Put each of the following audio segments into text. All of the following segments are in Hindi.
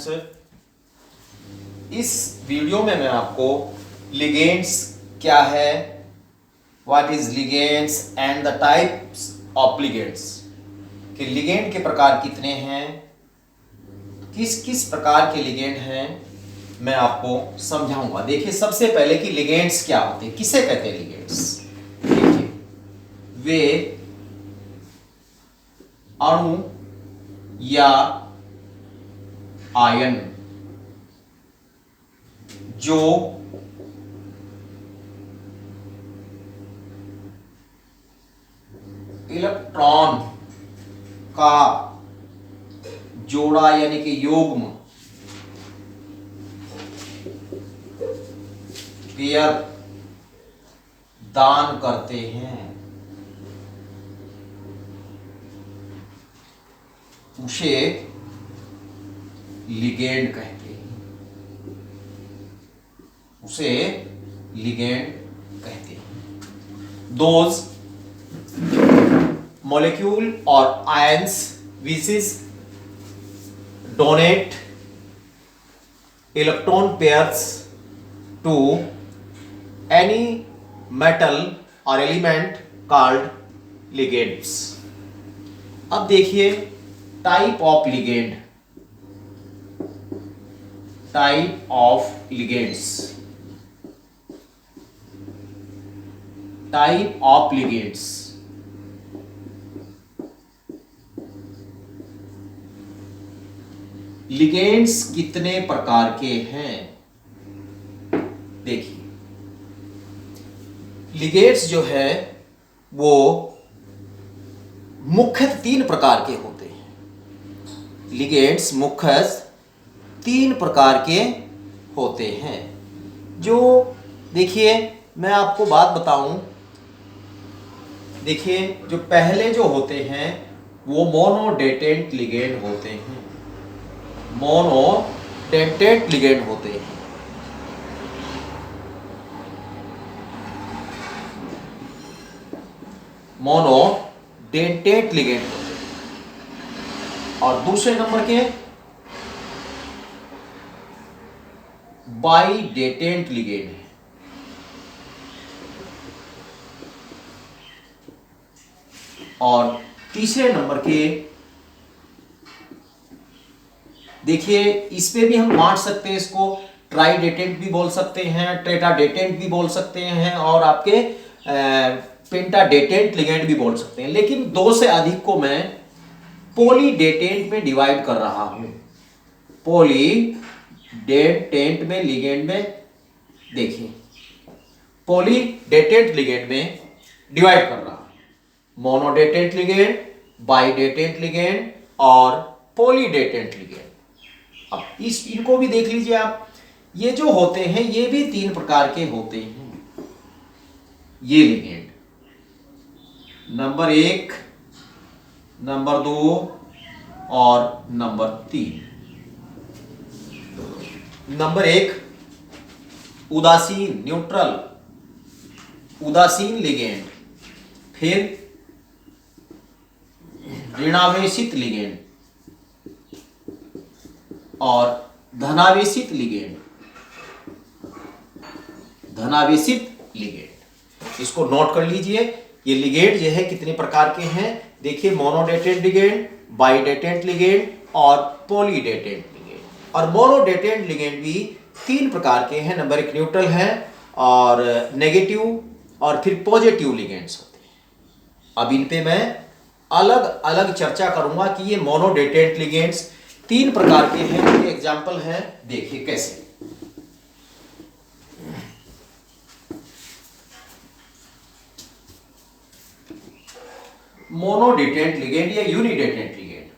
स्टूडेंट्स, इस वीडियो में मैं आपको लिगेंड्स क्या है, what is ligands and the types of ligands, कि लिगेंड के प्रकार कितने हैं, किस किस प्रकार के लिगेंड हैं, मैं आपको समझाऊंगा। देखिए सबसे पहले कि लिगेंड्स क्या होते हैं, किसे कहते हैं लिगेंड्स। देखिए वे अणु या आयन जो इलेक्ट्रॉन का जोड़ा यानी कि युग्म पेयर दान करते हैं, उसे लिगेंड कहते हैं, उसे लिगेंड कहते हैं। Those molecule or ions which is donate electron pairs to any metal or element called ligands। अब देखिए type of ligand, type of ligands, type of ligands. Ligands कितने प्रकार के हैं, देखिए लिगेंड्स जो है वो मुख्यतः 3 प्रकार के होते हैं। लिगेंड्स मुख्यतः 3 प्रकार के होते हैं। जो देखिए मैं आपको बात बताऊं, देखिए जो पहले जो होते हैं वो मोनोडेटेंट लिगेंड होते हैं, मोनोडेटेंट लिगेंड होते हैं। मोनोडेटेंट लिगेंड होते हैं। और दूसरे नंबर के बाइडेटेंट लिगेंड है। और तीसरे नंबर के देखिए इस पे भी हम बांट सकते हैं, इसको ट्राइडेटेंट भी बोल सकते हैं, टेट्राडेटेंट भी बोल सकते हैं और आपके पेंटाडेटेंट लिगेंड भी बोल सकते हैं। लेकिन 2 से अधिक को मैं पॉलीडेटेंट में डिवाइड कर रहा हूं। पॉलीडेटेंट में लिगेंड में देखिए पॉलीडेटेंट लिगेंड में डिवाइड कर रहा हूं, मोनोडेटेंट लिगेंड, बाइडेटेंट लिगेंड और पॉलीडेटेंट लिगेंड। अब इनको भी देख लीजिए आप, ये जो होते हैं ये भी 3 प्रकार के होते हैं। ये लिगेंड नंबर 1, नंबर 2 और नंबर 3। नंबर 1 उदासीन, न्यूट्रल, उदासीन लिगेंड। फिर ऋणावेशित लिगेंड और धनावेशित लिगेंड, धनावेशित लिगेंड। इसको नोट कर लीजिए। ये लिगेंड जो है कितने प्रकार के हैं, देखिए मोनोडेटेंट लिगेंड, बाइडेटेंट लिगेंड और पॉलीडेटेंट लिगेंड। और मोनोडेटेंट लिगेंड भी 3 प्रकार के हैं। नंबर 1 न्यूट्रल है और नेगेटिव और फिर पॉजिटिव लिगेंड्स होते हैं। अब इन पे मैं अलग अलग चर्चा करूंगा कि ये मोनोडेटेंट लिगेंड्स 3 प्रकार के हैं। ये एग्जाम्पल है, देखिए कैसे। मोनोडेटेंट लिगेंड या यूनिडेटेंट लिगेंड।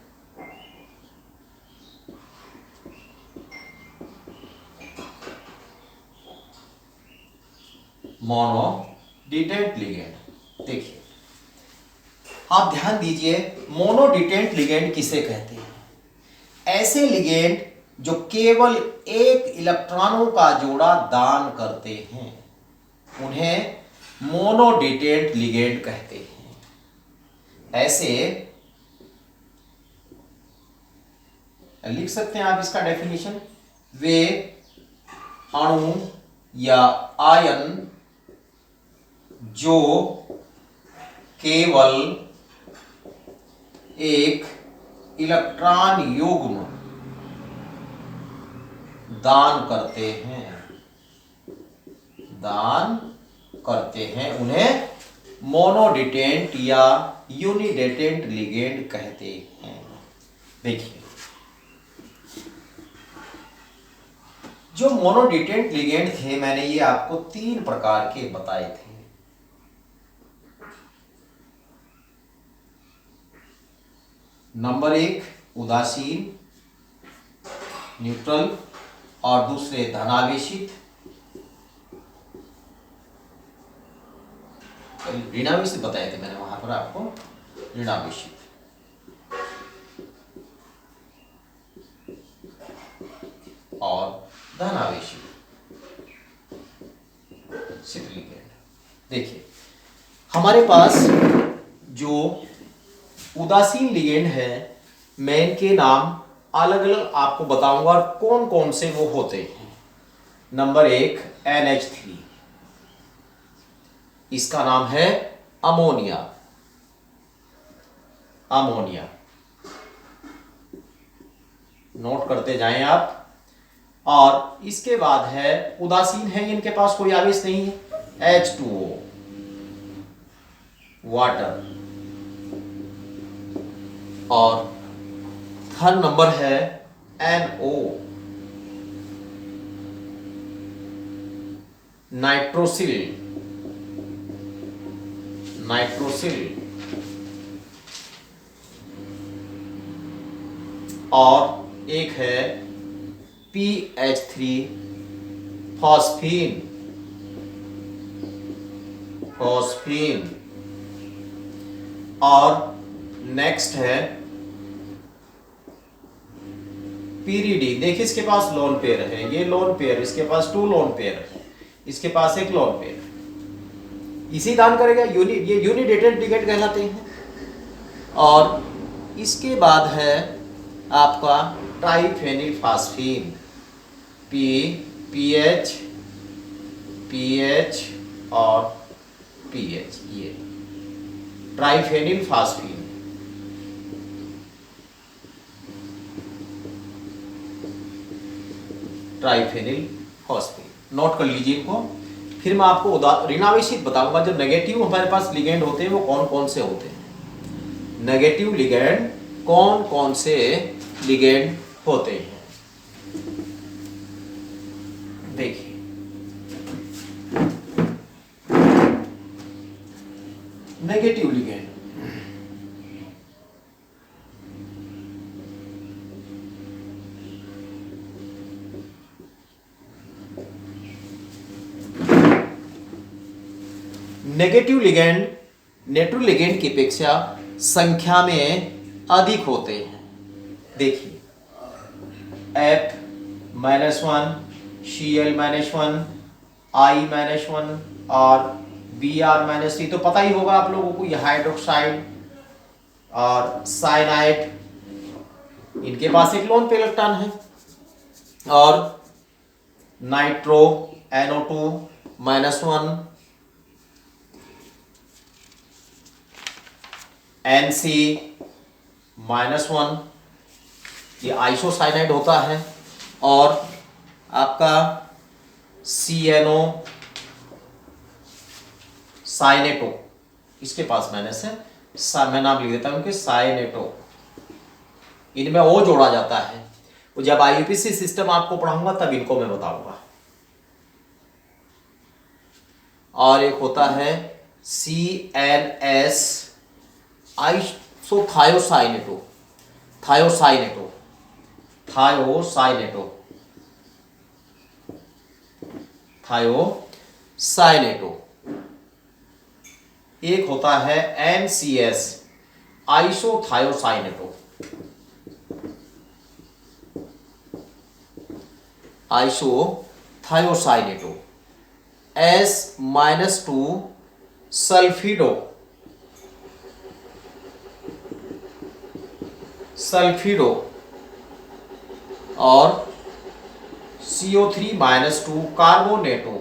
मोनोडेटेंट लिगेंड, देखिए आप ध्यान दीजिए, मोनोडेटेंट लिगेंड किसे कहते हैं। ऐसे लिगेंड जो केवल एक इलेक्ट्रॉनों का जोड़ा दान करते हैं उन्हें मोनोडेटेंट लिगेंड कहते हैं। ऐसे लिख सकते हैं आप इसका डेफिनेशन, वे अणु या आयन जो केवल एक इलेक्ट्रॉन युग्म दान करते हैं उन्हें मोनोडिटेंट या यूनिडेटेंट लिगेंड कहते हैं। देखिए, जो मोनोडिटेंट लिगेंड थे मैंने ये आपको 3 प्रकार के बताए थे। नंबर 1 उदासीन न्यूट्रल और दूसरे धनावेशित, ऋणावेशित बताए थे मैंने वहां पर आपको, ऋणावेशित। और धनावेशित लिगेंड। देखिए, हमारे पास जो उदासीन लिगेंड है मैं इनके नाम अलग अलग आपको बताऊंगा और कौन कौन से वो होते हैं। नंबर 1 NH3, इसका नाम है अमोनिया। नोट करते जाएं आप। और इसके बाद है उदासीन है, इनके पास कोई आवेश नहीं है, H2O वाटर। और थर्ड नंबर है NO नाइट्रोसिल। और एक है PH3 फॉस्फीन। और नेक्स्ट है पीरीडी। देखिए, इसके पास लोन पेयर है, ये लोन पेयर, इसके पास 2 लोन पेयर है, इसके पास 1 लोन पेयर, इसी दान करेगा, ये यूनिडेटेंट लिगेंड कहलाते हैं। और इसके बाद है आपका ट्राइफेनिलफास्फीन, पीएच और पीएच, ये ट्राइफेनिलफास्फीन। नोट कर लीजिए इनको। फिर मैं आपको ऋणावेशित बताऊंगा। जो नेगेटिव हमारे पास लिगेंड होते हैं वो कौन कौन से होते हैं, नेगेटिव लिगेंड कौन कौन से लिगेंड होते हैं। देखिए, negative ligand, negative ligand neutral ligand की अपेक्षा संख्या में अधिक होते हैं। देखिए, F-1, Cl-1, I-1 और Br-3 तो पता ही होगा आप लोगों को, ये हाइड्रोक्साइड और साइनाइड, इनके पास एक लोन पेयर इलेक्ट्रॉन है। और नाइट्रो NO2-1, NC-1, ये आइसोसाइनाइड होता है। और आपका CNO साइनेटो, इसके पास मैं नाम लिख देता हूं कि साइनेटो, इनमें O जोड़ा जाता है। वो जब IUPAC सिस्टम आपको पढ़ाऊंगा तब इनको मैं बताऊंगा। और एक होता है CNS आइसोथायोसाइनेटो, थायोसाइनेटो। एक होता है NCS आइसोथायोसाइनेटो, S-2 सल्फिडो, और CO3 माइनस 2 कार्बोनेटो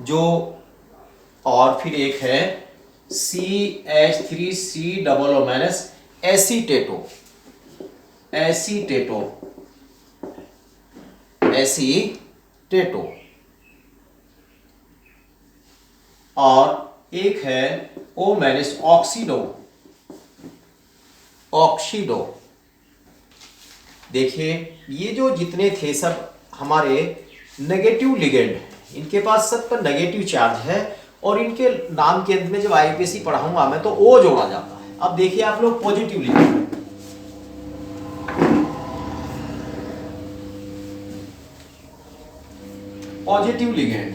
जो, और फिर एक है CH3C डबल ओ माइनस एसीटेटो और एक है O माइनस ऑक्सीडो। देखिए ये जो जितने थे सब हमारे नेगेटिव लिगेंड हैं, इनके पास सब पर नेगेटिव चार्ज है और इनके नाम के अंत में जब आईपीएसी पढ़ाऊंगा मैं तो O जोड़ा जाता है। अब देखिए आप लोग पॉजिटिव लिगेंड,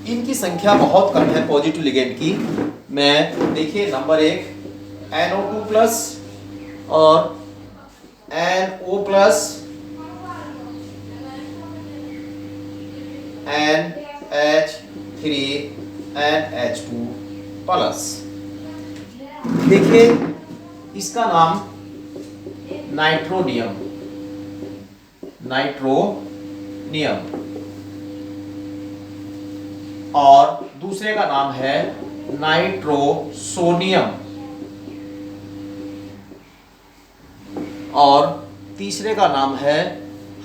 इनकी संख्या बहुत कम है पॉजिटिव लिगेंड की। मैं देखिए नंबर 1 NO2 प्लस और NO plus, NH3 NH2 plus. देखिए इसका नाम नाइट्रोनियम और दूसरे का नाम है नाइट्रोसोनियम और तीसरे का नाम है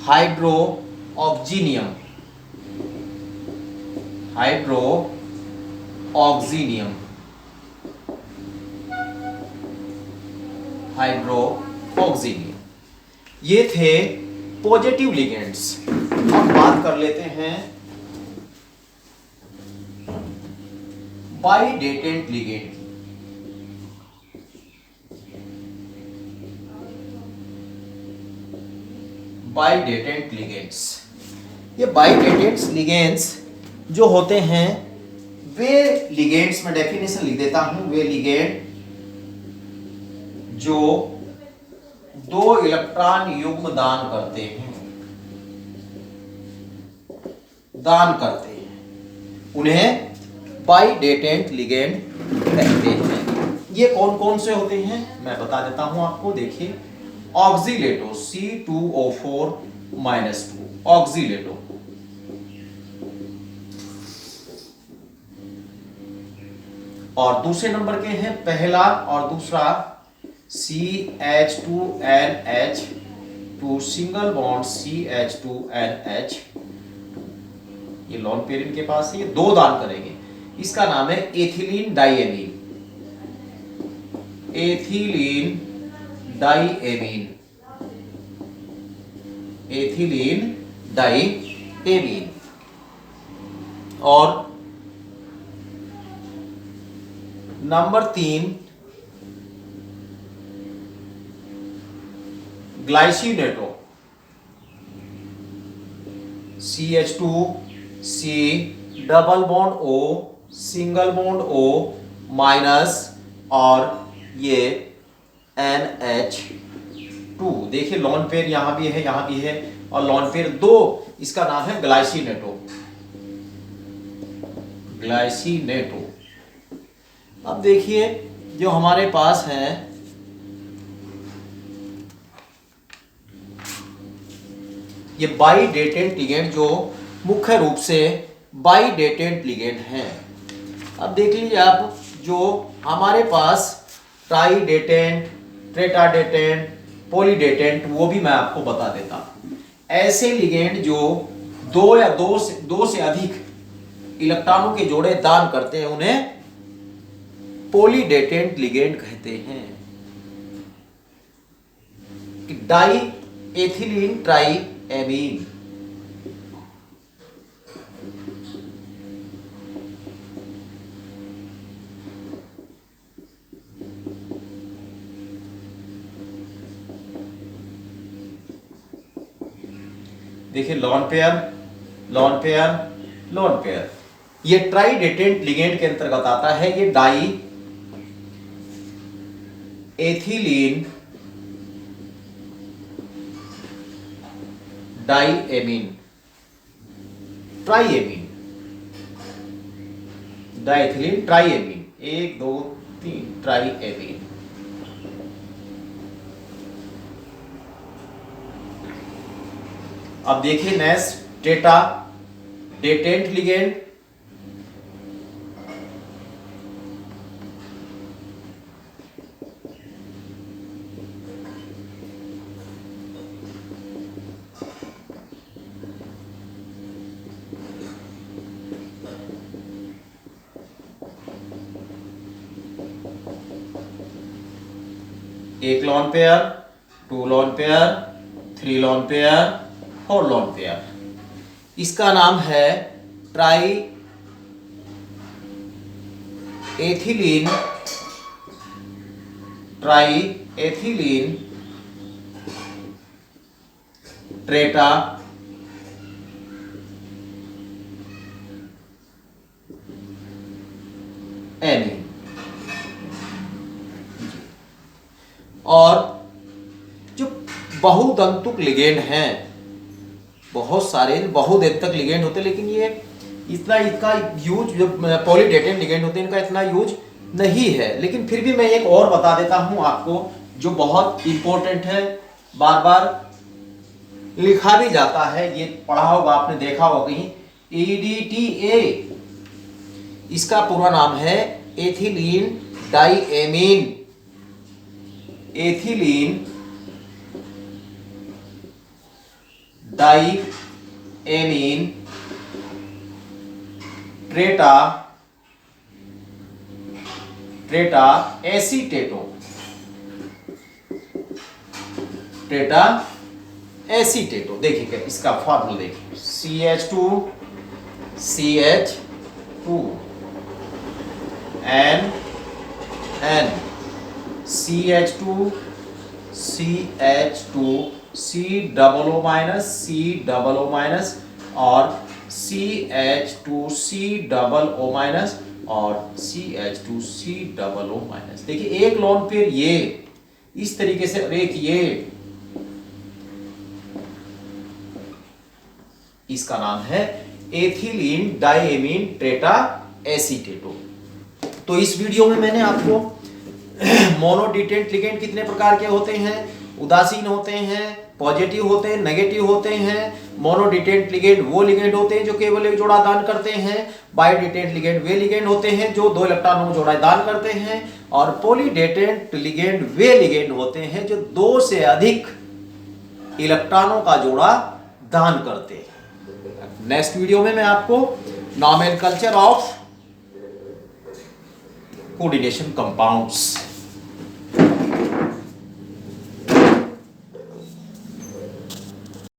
हाइड्रोऑक्सीनियम। ये थे पॉजिटिव लिगेंड्स। अब बात कर लेते हैं बाइडेटेंट लिगेंड की। बाइडेटेंट लिगेंड्स, ये बाइडेटेंट लिगेंड्स जो होते हैं वे लिगेंड्स, में डेफिनेशन लिख देता हूं, वे लिगेंड जो 2 इलेक्ट्रॉन युग्म दान करते हैं उन्हें बाइडेटेंट लिगेंड कहते हैं। ये कौन कौन से होते हैं मैं बता देता हूं आपको। देखिए ऑक्सीलेटो C2O4 -2 ऑक्सीलेटो, और दूसरे नंबर के हैं पहला और दूसरा CH2NH2 सिंगल बॉन्ड CH2NH, ये लॉन पेयर इनके पास है, ये 2 दान करेंगे। इसका नाम है एथिलीन डाइएमीन। और number 3 glycinato CH2C double bond O single bond O minus और ये NH2। देखिए लॉन पेयर यहां भी है, यहां भी है, और लॉन पेयर 2, इसका नाम है ग्लाइसिनेटो। अब देखिए जो हमारे पास है ये बाइडेटेंट लिगेंड, जो मुख्य रूप से बाइडेटेंट लिगेंड हैं। अब देख लीजिए आप, जो हमारे पास ट्राइडेटेंट, टेट्राडेटेंट, पॉलीडेटेंट, वो भी मैं आपको बता देता हूं। ऐसे लिगेंड जो 2 या 2 से अधिक इलेक्ट्रॉनों के जोड़े दान करते हैं उन्हें पॉलीडेटेंट लिगेंड कहते हैं। डाई एथिलीन ट्राई एमीन, देखिए लॉन पेयर, ये ट्राइडेटेंट लिगेंड के अंतर्गत आता है। ये diethylenediamine, triamine, diethylene triamine, 1 2 3 triamine. अब देखिए नेक्स्ट टेटा डेटेंट लिगेंड। एक lone pair, 2 lone pair, 3 lone pair, 4 lone pair. इसका नाम है triethylene, triethylene tetramine. और जो बहुतंतुक लिगेंड हैं, बहुत सारे बहुदेंतक लिगेंड होते हैं, लेकिन ये इतना इसका यूज, जो पॉलीडेटेंट लिगेंड होते हैं इनका इतना यूज नहीं है। लेकिन फिर भी मैं एक और बता देता हूं आपको जो बहुत इंपॉर्टेंट है, बार बार लिखा भी जाता है, ये पढ़ा होगा आपने, देखा होगा कहीं, EDTA। इसका पूरा नाम है एथिलीन डाइएमीन, एथिलीन डाइएमीन ट्रेटा एसीटेटो, ट्रेटा एसीटेटो। देखिए इसका फॉर्मूला देखिए, CH2 CH2 N CH2 CH2 COO minus और CH2 COO माइनस और CH2 COO माइनस। देखिए एक लोन पेयर ये इस तरीके से, और एक ये, इसका नाम है एथिलीन डाइएमीन ट्रेटा एसीटेटो। तो इस वीडियो में मैंने आपको मोनोडिटेंट लिगेंड कितने प्रकार के होते हैं, उदासीन होते हैं, पॉजिटिव होते हैं, नेगेटिव होते हैं। मोनोडिटेंट लिगेंड वो लिगेंड होते हैं जो केवल एक जोड़ा दान करते हैं। बाइडिटेंट लिगेंड वे लिगेंड होते हैं जो 2 इलेक्ट्रॉनों को जोड़ा दान करते हैं। और पॉलीडेटेंट लिगेंड वे लिगेंड होते हैं जो 2 से अधिक इलेक्ट्रॉनों का जोड़ा दान करते हैं। नेक्स्ट वीडियो में मैं आपको नॉमेनक्लेचर ऑफ कोऑर्डिनेशन कंपाउंड्स